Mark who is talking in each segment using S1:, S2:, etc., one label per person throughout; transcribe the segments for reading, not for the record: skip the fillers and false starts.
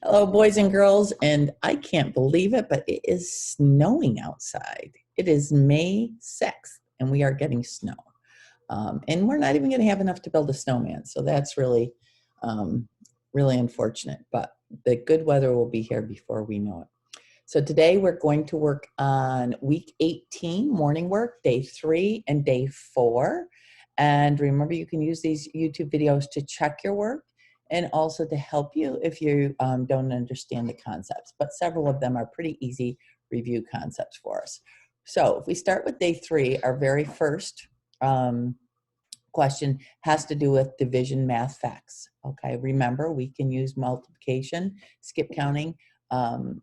S1: Hello, boys and girls, and I can't believe it, but it is snowing outside. It is May 6th, and we are getting snow. And we're not even going to have enough to build a snowman, so that's really, really unfortunate. But the good weather will be here before we know it. So today we're going to work on week 18, morning work, day 3 and day 4. And remember, you can use these YouTube videos to check your work and also to help you if you don't understand the concepts. But several of them are pretty easy review concepts for us. So if we start with day 3, our very first question has to do with division math facts. Okay, remember, we can use multiplication, skip counting, to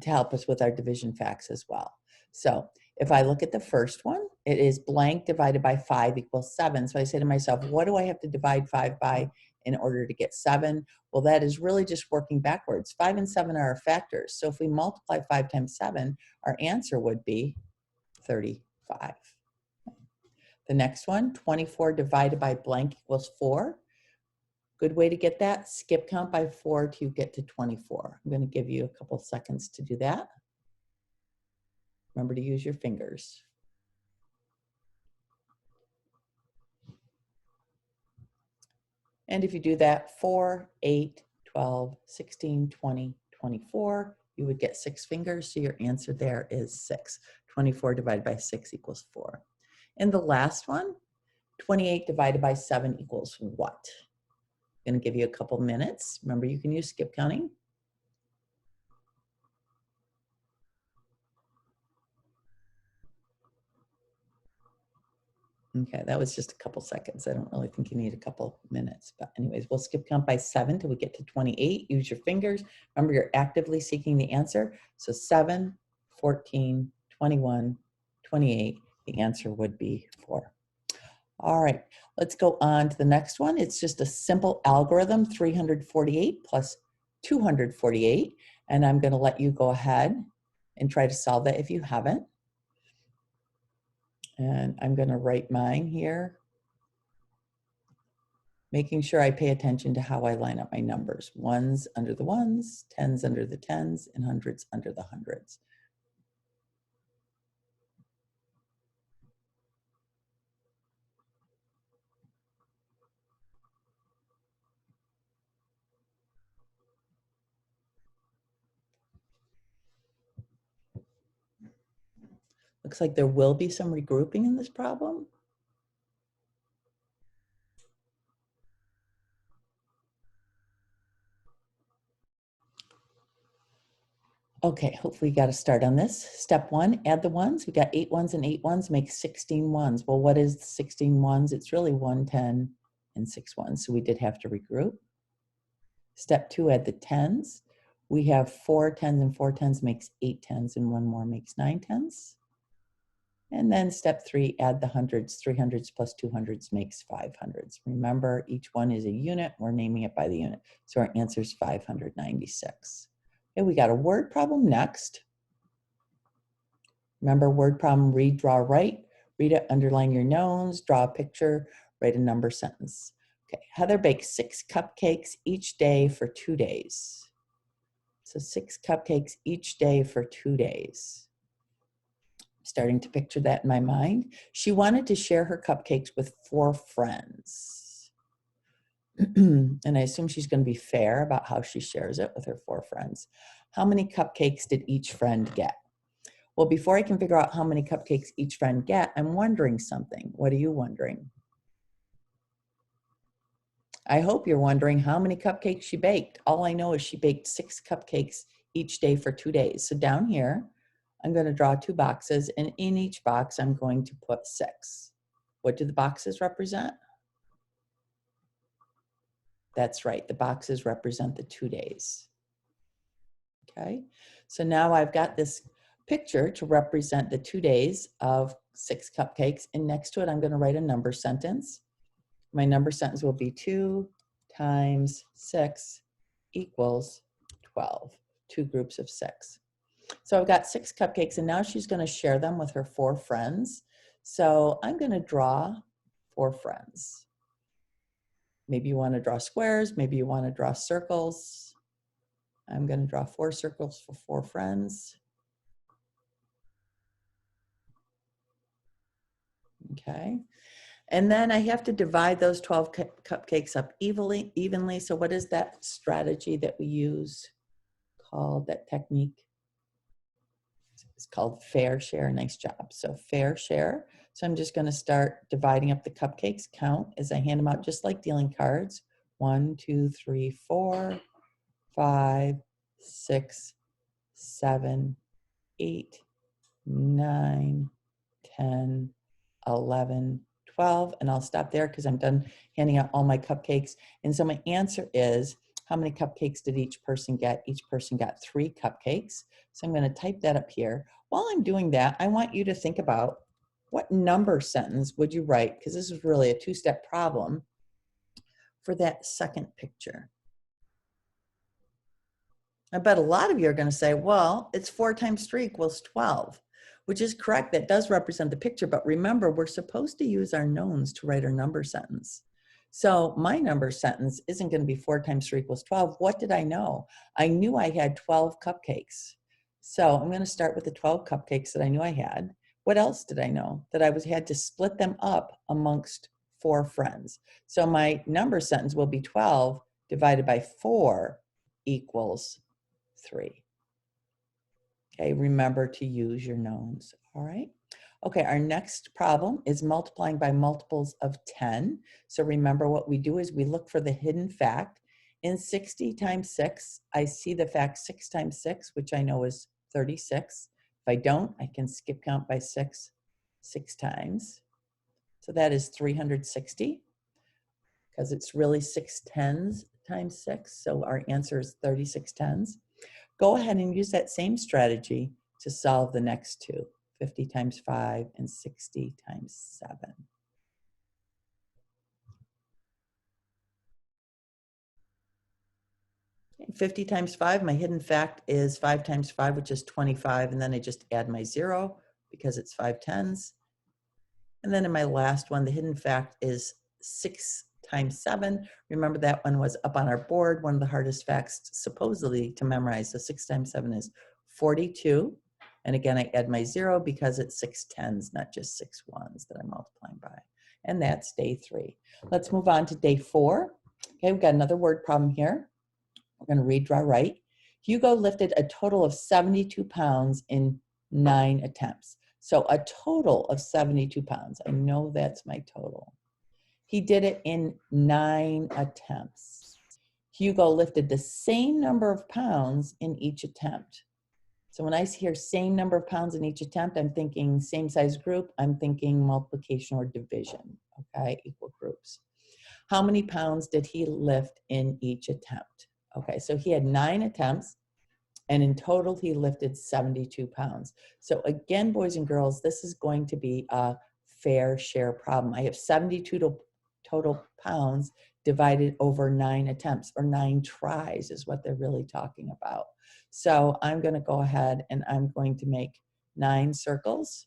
S1: help us with our division facts as well. So if I look at the first one, it is blank divided by 5 equals 7. So I say to myself, what do I have to divide 5 by in order to get 7? Well, that is really just working backwards. 5 and 7 are our factors. So if we multiply 5 times 7, our answer would be 35. The next one, 24 divided by blank equals 4. Good way to get that, skip count by 4 to get to 24. I'm going to give you a couple seconds to do that. Remember to use your fingers. And if you do that, 4, 8, 12, 16, 20, 24, you would get 6 fingers, so your answer there is 6. 24 divided by 6 equals 4. And the last one, 28 divided by 7 equals what? I'm going to give you a couple minutes. Remember, you can use skip counting. Okay, that was just a couple seconds. I don't really think you need a couple minutes. But anyways, we'll skip count by 7 till we get to 28. Use your fingers. Remember, you're actively seeking the answer. So 7, 14, 21, 28. The answer would be 4. All right, let's go on to the next one. It's just a simple algorithm, 348 plus 248. And I'm going to let you go ahead and try to solve that if you haven't. And I'm going to write mine here, making sure I pay attention to how I line up my numbers. Ones under the ones, tens under the tens, and hundreds under the hundreds. Looks like there will be some regrouping in this problem. Okay, hopefully you got a start on this. Step 1, add the ones. We got 8 ones and 8 ones makes 16 ones. Well, what is 16 ones? It's really 1 10 and 6 ones. So we did have to regroup. Step 2, add the tens. We have 4 tens and 4 tens makes 8 tens, and 1 more makes 9 tens. And then step 3, add the hundreds. 3 hundreds plus 2 hundreds makes 5 hundreds. Remember, each one is a unit. We're naming it by the unit. So our answer is 596. Okay, we got a word problem next. Remember, word problem, read, draw, write. Read it, underline your knowns, draw a picture, write a number sentence. Okay, Heather bakes 6 cupcakes each day for 2 days. So 6 cupcakes each day for 2 days. Starting to picture that in my mind. She wanted to share her cupcakes with 4 friends. And I assume she's going to be fair about how she shares it with her 4 friends. How many cupcakes did each friend get? Well, before I can figure out how many cupcakes each friend get, I'm wondering something. What are you wondering? I hope you're wondering how many cupcakes she baked. All I know is she baked 6 cupcakes each day for 2 days. So down here, I'm going to draw 2 boxes, and in each box, I'm going to put 6. What do the boxes represent? That's right, the boxes represent the 2 days. Okay, so now I've got this picture to represent the 2 days of 6 cupcakes, and next to it, I'm going to write a number sentence. My number sentence will be 2 times 6 equals 12, 2 groups of 6. So I've got 6 cupcakes, and now she's going to share them with her 4 friends. So I'm going to draw 4 friends. Maybe you want to draw squares, maybe you want to draw circles. I'm going to draw 4 circles for 4 friends. Okay. And then I have to divide those 12 cupcakes up evenly. So what is that strategy that we use called, that technique? It's called fair share. Nice job. So fair share. So I'm just going to start dividing up the cupcakes, count as I hand them out, just like dealing cards. 1, 2, 3, 4, 5, 6, 7, 8, 9, 10, 11, 12, and I'll stop there because I'm done handing out all my cupcakes. And so my answer is, how many cupcakes did each person get? Each person got 3 cupcakes. So I'm going to type that up here. While I'm doing that, I want you to think about, what number sentence would you write? Because this is really a 2-step problem for that second picture. I bet a lot of you are going to say, well, it's 4 times 3 equals 12, which is correct. That does represent the picture. But remember, we're supposed to use our knowns to write our number sentence. So my number sentence isn't going to be 4 times 3 equals 12. What did I know? I knew I had 12 cupcakes. So I'm going to start with the 12 cupcakes that I knew I had. What else did I know? That I had to split them up amongst 4 friends. So my number sentence will be 12 divided by 4 equals 3. Okay, remember to use your knowns. All right. Okay, our next problem is multiplying by multiples of 10. So remember, what we do is we look for the hidden fact. In 60 times 6, I see the fact 6 times 6, which I know is 36. If I don't, I can skip count by 6 times. So that is 360, because it's really 6 tens times 6. So our answer is 36 tens. Go ahead and use that same strategy to solve the next two, 50 times 5 and 60 times 7. 50 times 5, my hidden fact is 5 times 5, which is 25, and then I just add my 0 because it's 5 tens. And then in my last one, the hidden fact is 6 times 7. Remember, that one was up on our board, one of the hardest facts supposedly to memorize. So 6 times 7 is 42. And again, I add my 0 because it's 6 tens, not just 6 ones that I'm multiplying by. And that's day 3. Let's move on to day 4. Okay, we've got another word problem here. We're going to read, draw, write. Hugo lifted a total of 72 pounds in 9 attempts. So a total of 72 pounds. I know that's my total. He did it in 9 attempts. Hugo lifted the same number of pounds in each attempt. So when I hear same number of pounds in each attempt, I'm thinking same size group. I'm thinking multiplication or division, okay, equal groups. How many pounds did he lift in each attempt? Okay, so he had 9 attempts, and in total, he lifted 72 pounds. So again, boys and girls, this is going to be a fair share problem. I have 72 total pounds divided over 9 attempts, or 9 tries is what they're really talking about. So I'm going to go ahead and I'm going to make 9 circles.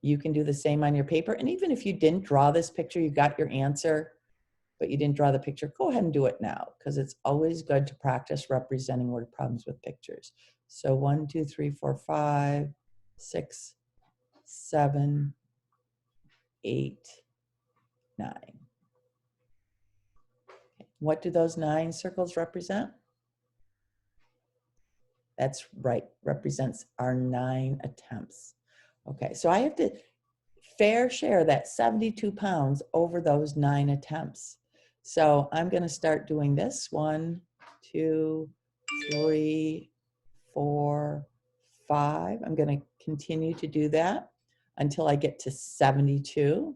S1: You can do the same on your paper. And even if you didn't draw this picture, you got your answer, but you didn't draw the picture, go ahead and do it now, because it's always good to practice representing word problems with pictures. So 1, 2, 3, 4, 5, 6, 7, 8, 9. What do those 9 circles represent? That's right, represents our 9 attempts. Okay, so I have to fair share that 72 pounds over those 9 attempts. So I'm going to start doing this. 1, 2, 3, 4, 5. I'm going to continue to do that until I get to 72.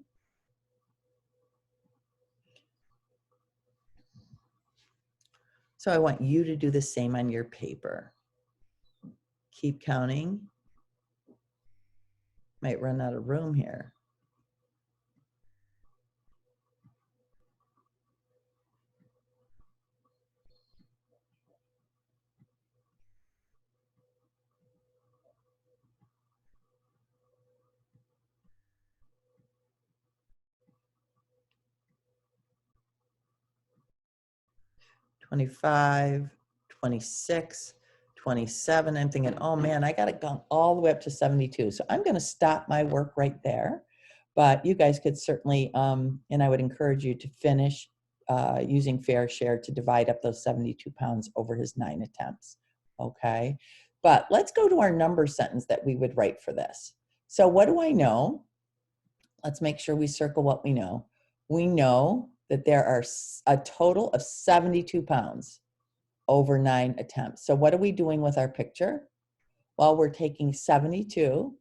S1: So I want you to do the same on your paper. Keep counting. Might run out of room here. $25, 26, 27. I'm thinking, oh man, I got to go all the way up to 72. So I'm going to stop my work right there. But you guys could certainly, and I would encourage you to finish using fair share to divide up those 72 pounds over his 9 attempts. Okay. But let's go to our number sentence that we would write for this. So what do I know? Let's make sure we circle what we know. We know that there are a total of 72 pounds over 9 attempts. So what are we doing with our picture? Well, we're taking 72.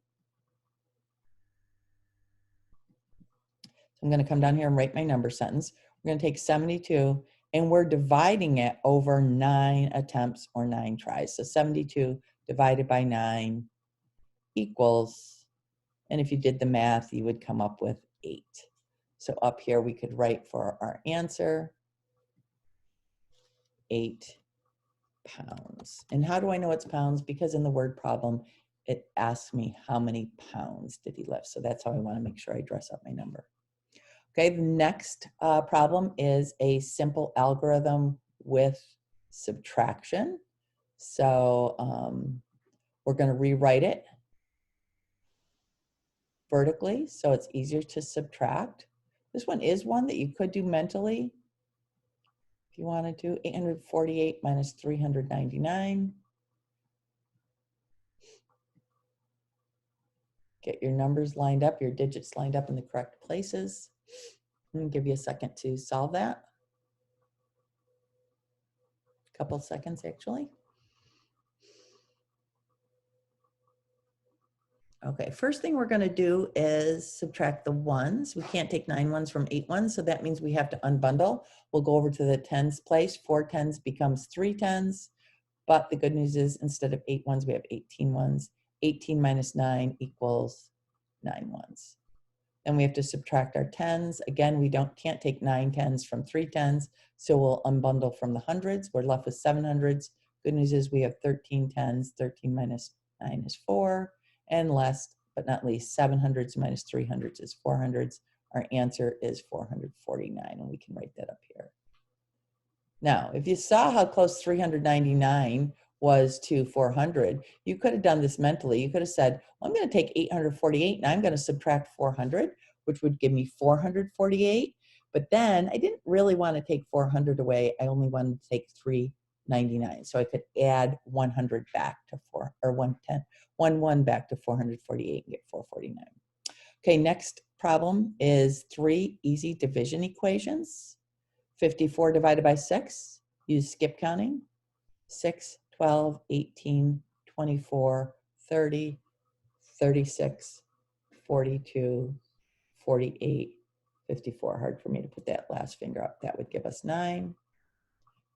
S1: So I'm going to come down here and write my number sentence. We're going to take 72 and we're dividing it over 9 attempts or 9 tries. So 72 divided by 9 equals, and if you did the math, you would come up with 8. So up here we could write for our answer 8 pounds. And how do I know it's pounds? Because in the word problem, it asks me how many pounds did he lift. So that's how I want to make sure I dress up my number. Okay, the next problem is a simple algorithm with subtraction. So we're going to rewrite it vertically so it's easier to subtract. This one is one that you could do mentally if you wanted to. 848 minus 399. Get your numbers lined up, your digits lined up in the correct places. I'm going to give you a second to solve that. A couple seconds, actually. Okay, first thing we're going to do is subtract the ones. We can't take 9 ones from 8 ones, so that means we have to unbundle. We'll go over to the tens place. 4 tens becomes 3 tens, but the good news is instead of 8 ones, we have 18 ones. 18 minus 9 equals 9 ones. Then we have to subtract our tens. Again, we can't take 9 tens from 3 tens, so we'll unbundle from the hundreds. We're left with 7 hundreds. Good news is we have 13 tens. 13 minus 9 is 4. And last but not least, 700s minus 300s is 400s. Our answer is 449, and we can write that up here. Now, if you saw how close 399 was to 400, you could have done this mentally. You could have said, well, I'm going to take 848 and I'm going to subtract 400, which would give me 448. But then I didn't really want to take 400 away. I only wanted to take 399. So I could add 100 back to 1 back to 448 and get 449. Okay, next problem is 3 easy division equations. 54 divided by 6, use skip counting. 6, 12, 18, 24, 30, 36, 42, 48, 54. Hard for me to put that last finger up. That would give us 9.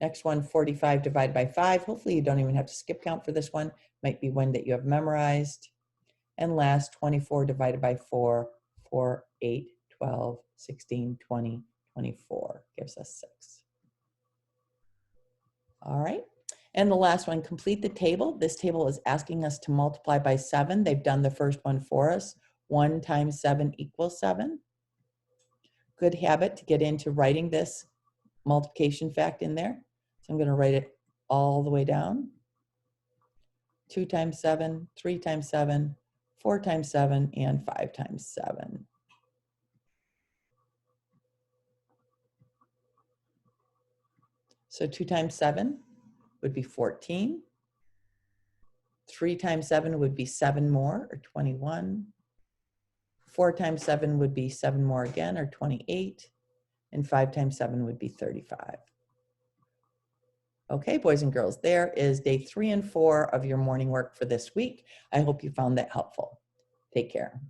S1: Next one, 45 divided by 5. Hopefully you don't even have to skip count for this one. Might be one that you have memorized. And last, 24 divided by 4, 4, 8, 12, 16, 20, 24 gives us 6. All right. And the last one, complete the table. This table is asking us to multiply by 7. They've done the first one for us. 1 times 7 equals 7. Good habit to get into writing this multiplication fact in there. So I'm going to write it all the way down. 2 times 7, 3 times 7, 4 times 7, and 5 times 7. So 2 times 7 would be 14. 3 times 7 would be 7 more, or 21. 4 times 7 would be 7 more again, or 28. And 5 times 7 would be 35. Okay, boys and girls, there is day 3 and 4 of your morning work for this week. I hope you found that helpful. Take care.